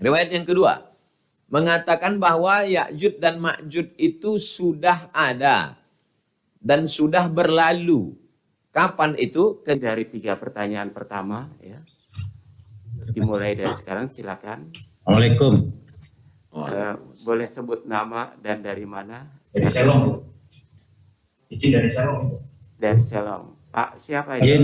Riwayat yang kedua mengatakan bahwa Ya'juj dan Ma'juj itu sudah ada dan sudah berlalu. Kapan itu? Dari 3 pertanyaan pertama, ya. Dimulai dari sekarang, silakan. Assalamualaikum. Boleh sebut nama dan dari mana? Dari Selong. Itu dari Selong. Dari Selong. Pak, siapa itu? Jin.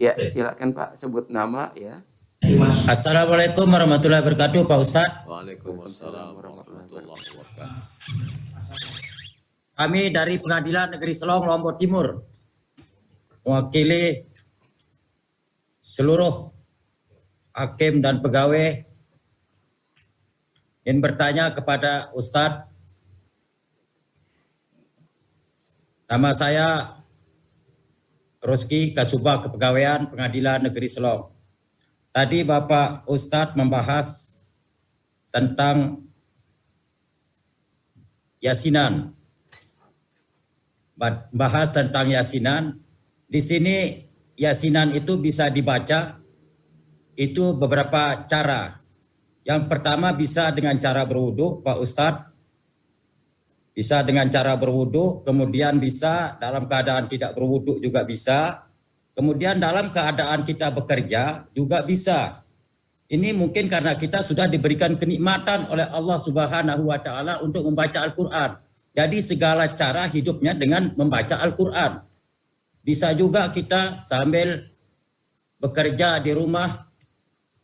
Ya, silakan Pak, sebut nama ya. Assalamualaikum warahmatullahi wabarakatuh, Pak Ustadz. Waalaikumsalam warahmatullahi wabarakatuh. Kami dari Pengadilan Negeri Selong, Lombok Timur, mewakili seluruh hakim dan pegawai yang bertanya kepada Ustadz. Nama saya Roski Kasubag Kepegawaian Pengadilan Negeri Selong. Tadi Bapak Ustadz membahas tentang yasinan. Bahas tentang yasinan. Di sini yasinan itu bisa dibaca itu beberapa cara. Yang pertama bisa dengan cara berwudu, Pak Ustadz. Bisa dengan cara berwudu, kemudian bisa dalam keadaan tidak berwudu juga bisa. Kemudian dalam keadaan kita bekerja juga bisa. Ini mungkin karena kita sudah diberikan kenikmatan oleh Allah Subhanahu wa taala untuk membaca Al-Qur'an. Jadi segala cara hidupnya dengan membaca Al-Qur'an. Bisa juga kita sambil bekerja di rumah,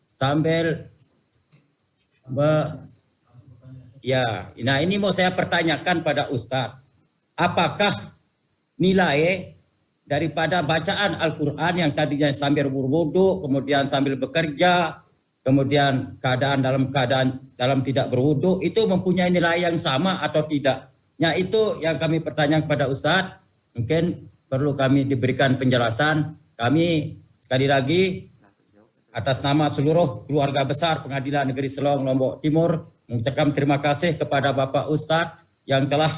sambil nah ini mau saya pertanyakan pada Ustadz. Apakah nilai daripada bacaan Al-Quran yang tadinya sambil berwudu, kemudian sambil bekerja, kemudian dalam tidak berwudu, itu mempunyai nilai yang sama atau tidak? Ya, itu yang kami pertanyakan kepada Ustadz. Mungkin perlu kami diberikan penjelasan. Kami sekali lagi atas nama seluruh keluarga besar Pengadilan Negeri Selong, Lombok Timur, mengucapkan terima kasih kepada Bapak Ustadz yang telah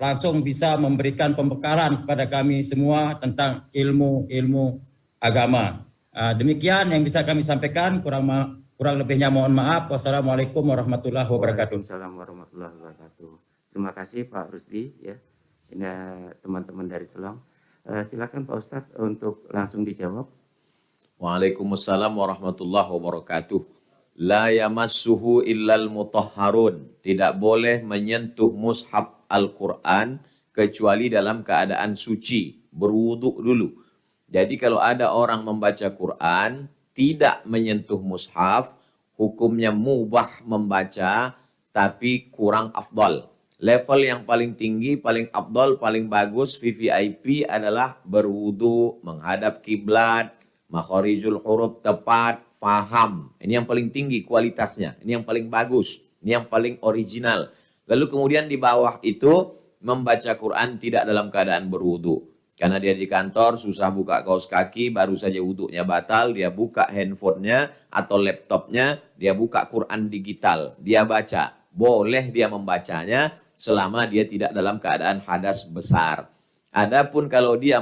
langsung bisa memberikan pembekalan kepada kami semua tentang ilmu agama. Demikian yang bisa kami sampaikan, kurang lebihnya mohon maaf. Wassalamualaikum warahmatullahi wabarakatuh. Waalaikumsalam warahmatullahi wabarakatuh. Terima kasih Pak Rusdi ya. Ini teman-teman dari Selong. Silakan Pak Ustadz untuk langsung dijawab. Waalaikumsalam warahmatullahi wabarakatuh. La yamassuhu illal mutahharun. Tidak boleh menyentuh mushaf Al-Quran kecuali dalam keadaan suci, berwudu dulu. Jadi kalau ada orang membaca Quran tidak menyentuh mushaf, hukumnya mubah membaca tapi kurang afdal. Level yang paling tinggi, paling afdal, paling bagus VVIP adalah berwudu, menghadap kiblat, makharijul huruf tepat, faham. Ini yang paling tinggi kualitasnya. Ini yang paling bagus. Ini yang paling original. Lalu kemudian di bawah itu membaca Quran tidak dalam keadaan berwudu. Karena dia di kantor, susah buka kaos kaki, baru saja wudunya batal, dia buka handphonenya atau laptopnya, dia buka Quran digital. Dia baca. Boleh dia membacanya selama dia tidak dalam keadaan hadas besar. Adapun kalau dia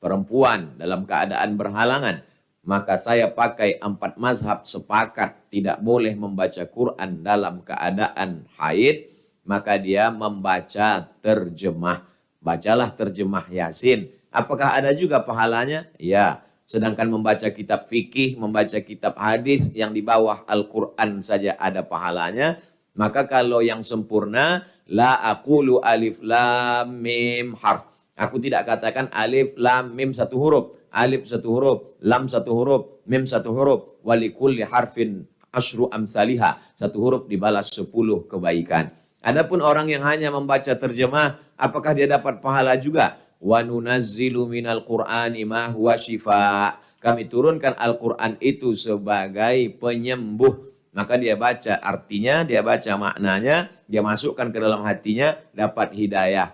perempuan dalam keadaan berhalangan, maka saya pakai 4 mazhab sepakat tidak boleh membaca Quran dalam keadaan haid, maka dia membaca terjemah. Bacalah terjemah Yasin. Apakah ada juga pahalanya? Ya. Sedangkan membaca kitab fikih, membaca kitab hadis yang di bawah Al-Quran saja ada pahalanya. Maka kalau yang sempurna, la aqulu alif lam mim harf. Aku tidak katakan alif lam mim satu huruf. Alif satu huruf, lam satu huruf, mim satu huruf. Walikulli harfin asyru amsaliha. Satu huruf dibalas 10 kebaikan. Adapun orang yang hanya membaca terjemah, apakah dia dapat pahala juga? Wa nunazzilu minal Qur'ani ma huwa syifa. Kami turunkan Al-Quran itu sebagai penyembuh. Maka dia baca artinya, dia baca maknanya, dia masukkan ke dalam hatinya, dapat hidayah.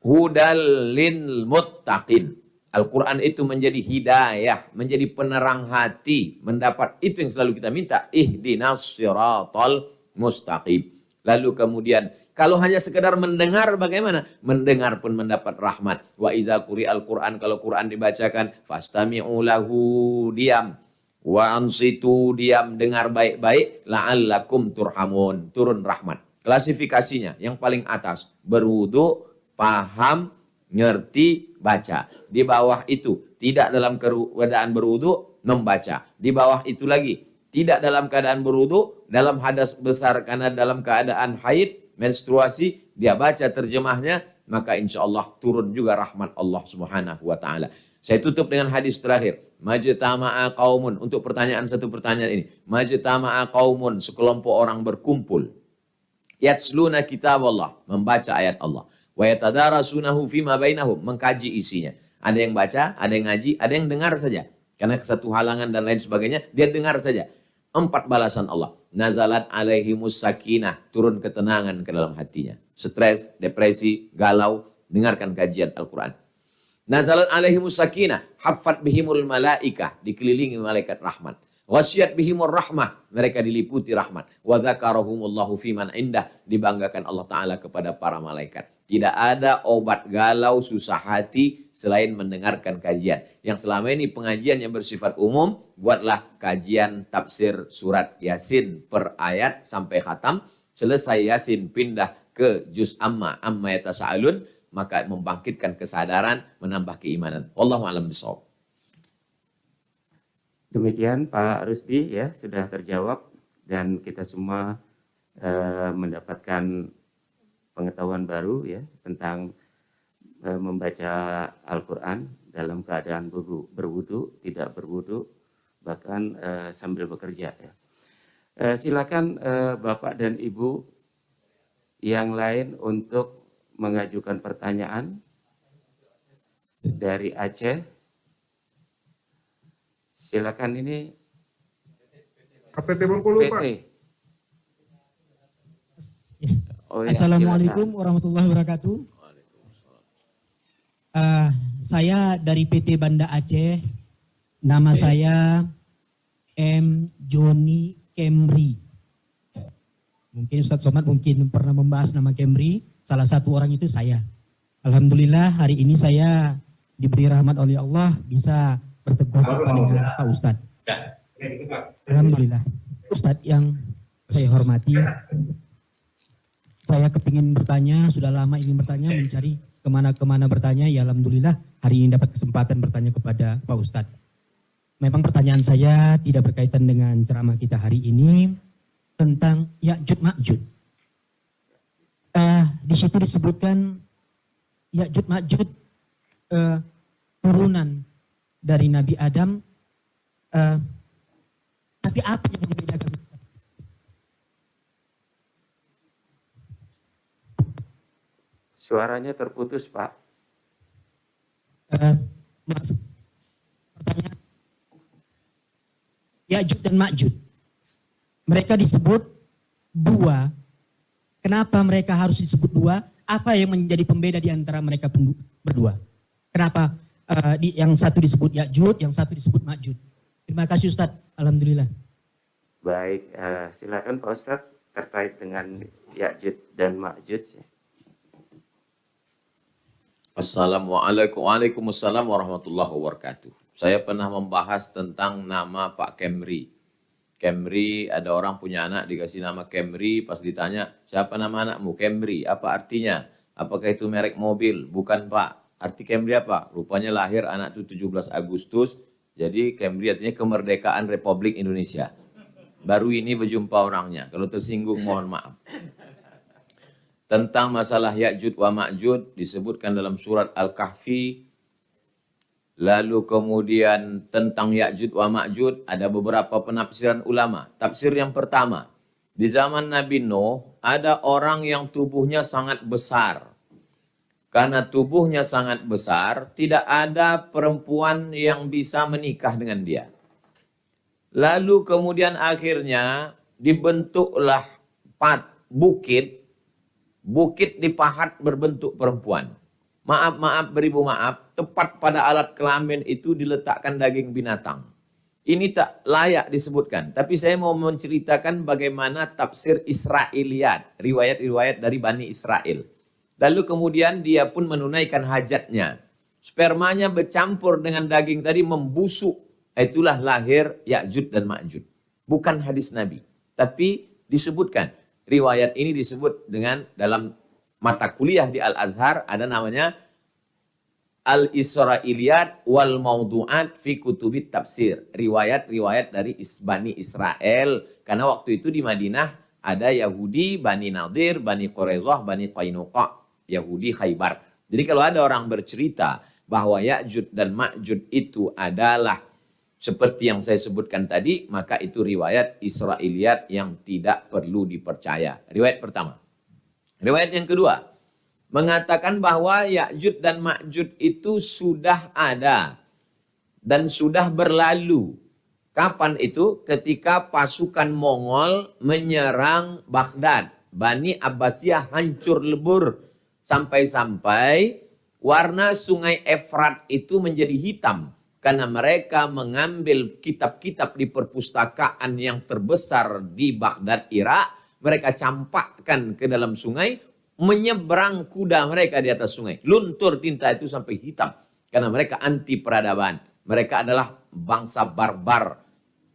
Hudal lil muttaqin. Al-Quran itu menjadi hidayah, menjadi penerang hati, mendapat itu yang selalu kita minta. Ihdinas siratal mustaqim. Lalu kemudian Kalau hanya sekedar mendengar bagaimana? Mendengar pun mendapat rahmat. Wa iza quri'al Qur'an, kalau Quran dibacakan, fastami'u lahu, diam. Wa ansitu, diam, dengar baik-baik, la'allakum turhamun, turun rahmat. Klasifikasinya yang paling atas, berwudu, paham, ngerti, baca. Di bawah itu, tidak dalam keadaan berwudu, membaca. Di bawah itu lagi, tidak dalam keadaan berwudu, dalam hadas besar karena dalam keadaan haid, menstruasi, dia baca terjemahnya, maka insya Allah turun juga rahmat Allah Subhanahu wa Ta'ala. Saya tutup dengan hadis terakhir. Majtama'a qaumun, untuk satu pertanyaan ini. Majtama'a qaumun, sekelompok orang berkumpul. Yatsluna kitab Allah, membaca ayat Allah. Wa yatadarasunahu fima bainahum, mengkaji isinya. Ada yang baca, ada yang ngaji, ada yang dengar saja. Karena satu halangan dan lain sebagainya, dia dengar saja. 4 balasan Allah. Nazalat alaihimus sakinah, turun ketenangan ke dalam hatinya. Stres, depresi, galau, dengarkan kajian Al-Quran. Nazalat alaihimus sakinah, haffat bihimul malaikah, dikelilingi malaikat rahmat. Ghasyat bihimur rahmah, mereka diliputi rahmat. Wa dzakarahumullahu fiman indah, dibanggakan Allah Ta'ala kepada para malaikat. Tidak ada obat galau, susah hati selain mendengarkan kajian. Yang selama ini pengajian yang bersifat umum, buatlah kajian tafsir surat Yasin per ayat sampai khatam. Selesai Yasin pindah ke juz amma yatasa'alun, maka membangkitkan kesadaran, menambah keimanan. Wallahu a'lam bishawab. Demikian Pak Rusdi ya, sudah terjawab dan kita semua mendapatkan pengetahuan baru ya tentang membaca Al-Quran dalam keadaan berwudu, tidak berwudu, bahkan sambil bekerja ya. Silakan Bapak dan Ibu yang lain untuk mengajukan pertanyaan dari Aceh. Silakan ini KPT Bengkulu, Pak. PT. Oh, ya, Assalamualaikum warahmatullahi wabarakatuh. Saya dari PT Banda Aceh. Nama saya M. Joni Kemri. Mungkin Ustadz Somad mungkin pernah membahas nama Kemri. Salah satu orang itu saya. Alhamdulillah hari ini saya diberi rahmat oleh Allah bisa bertegur sapa dengan Pak Ustadz. Alhamdulillah. Ustadz yang saya hormati, saya kepingin bertanya, sudah lama ingin bertanya, mencari kemana-kemana bertanya, ya Alhamdulillah hari ini dapat kesempatan bertanya kepada Pak Ustadz. Memang pertanyaan saya tidak berkaitan dengan ceramah kita hari ini tentang Ya'jud Ma'jud. Di situ disebutkan Ya'jud Ma'jud turunan dari Nabi Adam, tapi apa yang membedakan? Suaranya terputus, Pak. Maaf. Pertanyaan. Ya'jud dan Ma'jud. Mereka disebut dua. Kenapa mereka harus disebut dua? Apa yang menjadi pembeda di antara mereka berdua? Kenapa yang satu disebut Ya'jud, yang satu disebut Ma'jud? Terima kasih Ustadz. Alhamdulillah. Baik, silakan Pak Ustadz terkait dengan Ya'jud dan Ma'jud. Assalamualaikum warahmatullahi wabarakatuh. Saya pernah membahas tentang nama Pak Kemri. Kemri, ada orang punya anak dikasih nama Kemri, pas ditanya, siapa nama anakmu? Kemri, apa artinya? Apakah itu merek mobil? Bukan Pak. Arti Kemri apa? Rupanya lahir anak itu 17 Agustus, jadi Kemri artinya kemerdekaan Republik Indonesia. Baru ini berjumpa orangnya, kalau tersinggung mohon maaf. Tentang masalah Ya'jud wa Ma'jud disebutkan dalam surat Al-Kahfi. Lalu kemudian tentang Ya'jud wa Ma'jud ada beberapa penafsiran ulama. Tafsir yang pertama, di zaman Nabi Nuh ada orang yang tubuhnya sangat besar. Karena tubuhnya sangat besar, tidak ada perempuan yang bisa menikah dengan dia. Lalu kemudian akhirnya dibentuklah bukit dipahat berbentuk perempuan. Maaf beribu maaf, tepat pada alat kelamin itu diletakkan daging binatang. ini tak layak disebutkan. Tapi saya mau menceritakan bagaimana tafsir Israiliyat, riwayat-riwayat dari Bani Israel. Lalu kemudian dia pun menunaikan hajatnya. Spermanya bercampur dengan daging tadi membusuk. Itulah lahir Ya'juj dan Ma'juj. Bukan hadis Nabi. Tapi disebutkan. Riwayat ini disebut dengan dalam mata kuliah di Al-Azhar ada namanya Al-Israiliyat wal Maudu'at fi kutubit tafsir. Riwayat-riwayat dari Bani Israel. Karena waktu itu di Madinah ada Yahudi, Bani Nadir, Bani Qurayzah, Bani Qainuqa, Yahudi Khaybar. Jadi kalau ada orang bercerita bahwa Ya'juj dan Ma'juj itu adalah seperti yang saya sebutkan tadi, maka itu riwayat Israiliyat yang tidak perlu dipercaya. Riwayat pertama. Riwayat yang kedua, mengatakan bahwa Ya'juj dan Ma'juj itu sudah ada dan sudah berlalu. Kapan itu? Ketika pasukan Mongol menyerang Baghdad. Bani Abbasiyah hancur lebur. Sampai-sampai warna sungai Efrat itu menjadi hitam. Karena mereka mengambil kitab-kitab di perpustakaan yang terbesar di Baghdad, Irak. Mereka campakkan ke dalam sungai. Menyeberang kuda mereka di atas sungai. Luntur tinta itu sampai hitam. Karena mereka anti peradaban. Mereka adalah bangsa barbar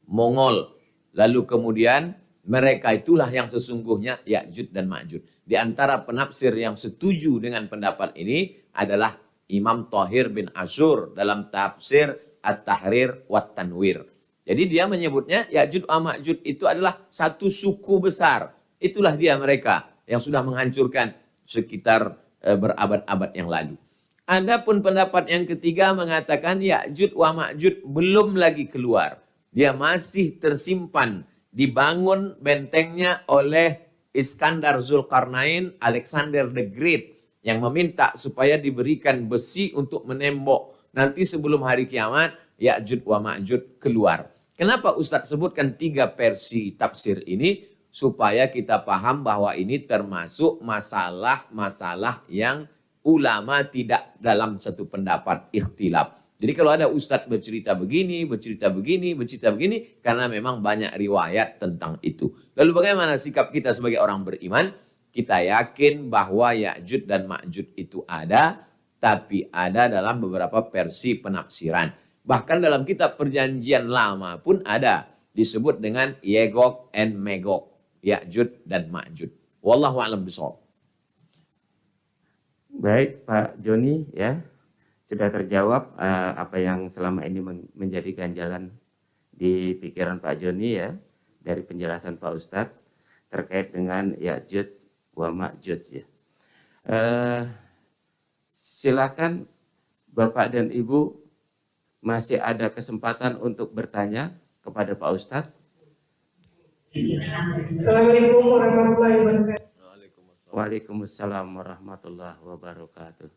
Mongol. Lalu kemudian mereka itulah yang sesungguhnya Ya'juj dan Ma'juj. Di antara penafsir yang setuju dengan pendapat ini adalah Imam Thahir bin Ashur dalam tafsir At-Tahrir wa Tanwir. Jadi dia menyebutnya Ya'juj wa Ma'juj itu adalah satu suku besar. Itulah dia mereka yang sudah menghancurkan sekitar berabad-abad yang lalu. Adapun pendapat yang ketiga mengatakan Ya'juj wa Ma'juj belum lagi keluar. Dia masih tersimpan, dibangun bentengnya oleh Iskandar Zulkarnain, Alexander the Great, yang meminta supaya diberikan besi untuk menembok. Nanti sebelum hari kiamat, Ya'juj wa Ma'juj keluar. Kenapa Ustadz sebutkan 3 versi tafsir ini? Supaya kita paham bahwa ini termasuk masalah-masalah yang ulama tidak dalam satu pendapat ikhtilaf. Jadi kalau ada ustadz bercerita begini, karena memang banyak riwayat tentang itu. Lalu bagaimana sikap kita sebagai orang beriman? Kita yakin bahwa Ya'juj dan Ma'juj itu ada, tapi ada dalam beberapa versi penafsiran. Bahkan dalam kitab perjanjian lama pun ada, disebut dengan Yegog and Megog. Ya'juj dan Ma'juj. Wallahu a'lam bishawab. Baik Pak Joni ya, sudah terjawab apa yang selama ini menjadi ganjalan di pikiran Pak Joni ya, dari penjelasan Pak Ustadz terkait dengan Ya'juj wa Ma'juj ya. Silakan Bapak dan Ibu masih ada kesempatan untuk bertanya kepada Pak Ustadz. Assalamualaikum warahmatullahi wabarakatuh. Waalaikumsalam warahmatullahi wabarakatuh.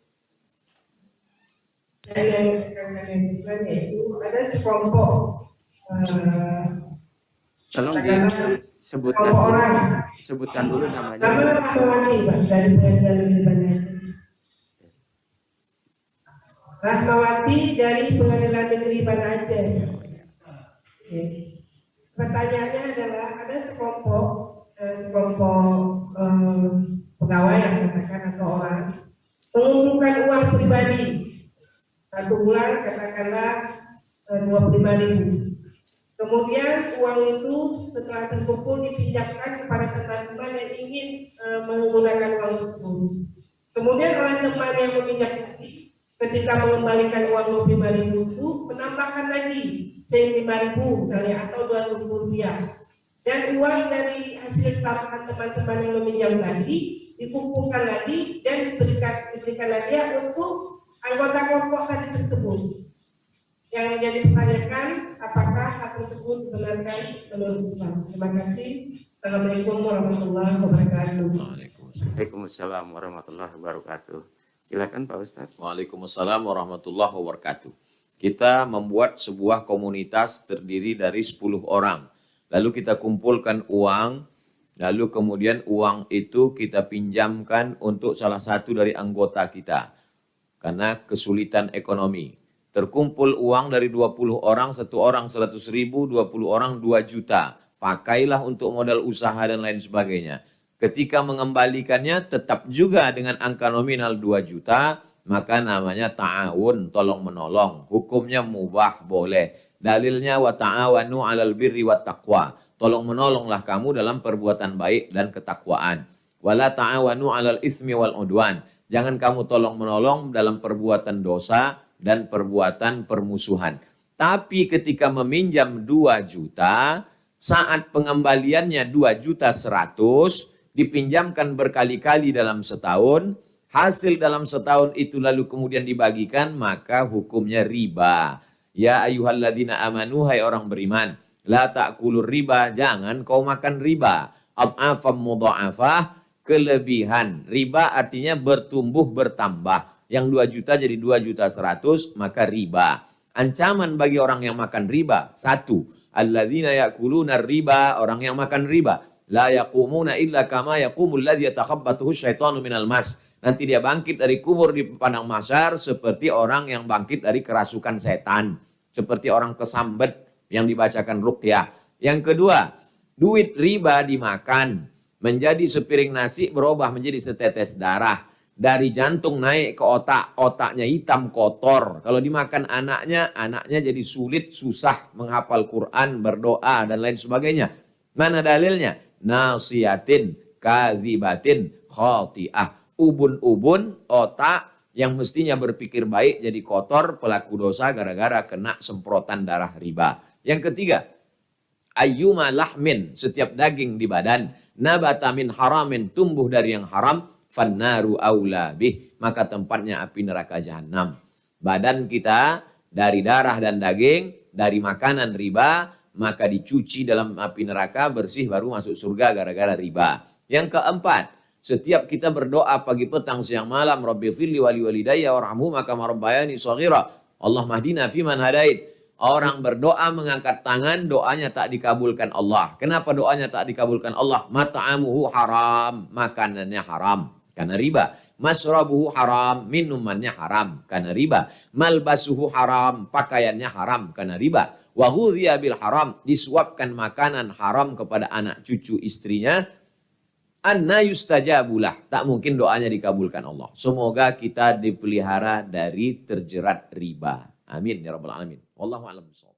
Yaitu ada sekelompok Tolong sebutkan dulu namanya. Nama Rahmawati Pak dari Pengadilan Negeri Banda Aceh. Rahmawati dari Pengadilan Negeri Banda Aceh. Pertanyaannya adalah ada sekelompok pegawai yang katakan atau orang mengumpulkan uang pribadi 1 bulan katakanlah 25.000. Kemudian uang itu setelah terkumpul dipinjamkan kepada teman-teman yang ingin menggunakan uang tersebut. Kemudian orang teman yang meminjam tadi ketika mengembalikan uang 25.000 itu menambahkan lagi 5.000 misalnya atau 2.000 rupiah. Dan uang dari hasil tambahan teman-teman yang meminjam tadi dikumpulkan lagi dan diberikan lagi untuk anggota kelompok tadi tersebut. Yang menjadi pertanyaan, apakah hal tersebut dibenarkan menurut Islam? Terima kasih. Assalamualaikum warahmatullahi wabarakatuh. Waalaikumsalam warahmatullahi wabarakatuh. Silakan Pak Ustadz. Waalaikumsalam warahmatullahi wabarakatuh. Kita membuat sebuah komunitas terdiri dari 10 orang. Lalu kita kumpulkan uang, lalu kemudian uang itu kita pinjamkan untuk salah satu dari anggota kita. Karena kesulitan ekonomi. terkumpul uang dari 20 orang, 1 orang 100.000, 20 orang 2 juta. Pakailah untuk modal usaha dan lain sebagainya. Ketika mengembalikannya tetap juga dengan angka nominal 2 juta, maka namanya ta'awun, tolong menolong. Hukumnya mubah, boleh. Dalilnya wa ta'awanu 'alal birri wat taqwa. Tolong menolonglah kamu dalam perbuatan baik dan ketakwaan. Wala ta'awanu 'alal ismi wal udwan. Jangan kamu tolong menolong dalam perbuatan dosa dan perbuatan permusuhan. Tapi ketika meminjam 2 juta, saat pengembaliannya 2.100.000 dipinjamkan berkali-kali dalam setahun, hasil dalam setahun itu lalu kemudian dibagikan, maka hukumnya riba. Ya ayyuhalladzina amanu, hai orang beriman, la ta'kulur riba, jangan kau makan riba. Ad'afam mudha'afah, kelebihan. Riba artinya bertumbuh bertambah. Yang 2 juta jadi 2.100.000, maka riba. Ancaman bagi orang yang makan riba, 1. Alladzina ya'kuluna riba, orang yang makan riba. La yaqumuna illa kama yaqumul ladzi yatakhabbathu syaitanu minal mas. Nanti dia bangkit dari kubur di padang mahsyar seperti orang yang bangkit dari kerasukan setan. Seperti orang kesambet yang dibacakan ruqyah. Yang kedua, duit riba dimakan. Menjadi sepiring nasi berubah menjadi setetes darah. Dari jantung naik ke otak, otaknya hitam kotor. Kalau dimakan anaknya jadi sulit, susah menghafal Quran, berdoa, dan lain sebagainya. Mana dalilnya? Nasiyatin, kazibatin, khati'ah. Ubun-ubun, otak yang mestinya berpikir baik jadi kotor, pelaku dosa gara-gara kena semprotan darah riba. Yang ketiga, ayyuma lahmin, setiap daging di badan, nabata min haramin, tumbuh dari yang haram, fannaru aula bih, maka tempatnya api neraka jahanam. Badan kita dari darah dan daging, dari makanan riba, maka dicuci dalam api neraka, bersih baru masuk surga gara-gara riba. Yang keempat, setiap kita berdoa pagi petang siang malam, Rabbi firli wali walidayya warhamhuma kama rabbayani shaghira, Allah mahdina fiman hadait. Orang berdoa mengangkat tangan, doanya tak dikabulkan Allah. Kenapa doanya tak dikabulkan Allah? Mat'amuhu haram, makanannya haram karena riba. Masrabuhu haram, minumannya haram karena riba. Malbasuhu haram, pakaiannya haram karena riba. Wa ghudhiya bil haram, disuapkan makanan haram kepada anak cucu istrinya. Anna yustajabulah, tak mungkin doanya dikabulkan Allah. Semoga kita dipelihara dari terjerat riba. Amin ya rabbal alamin. Wallahu a'lam bishawab.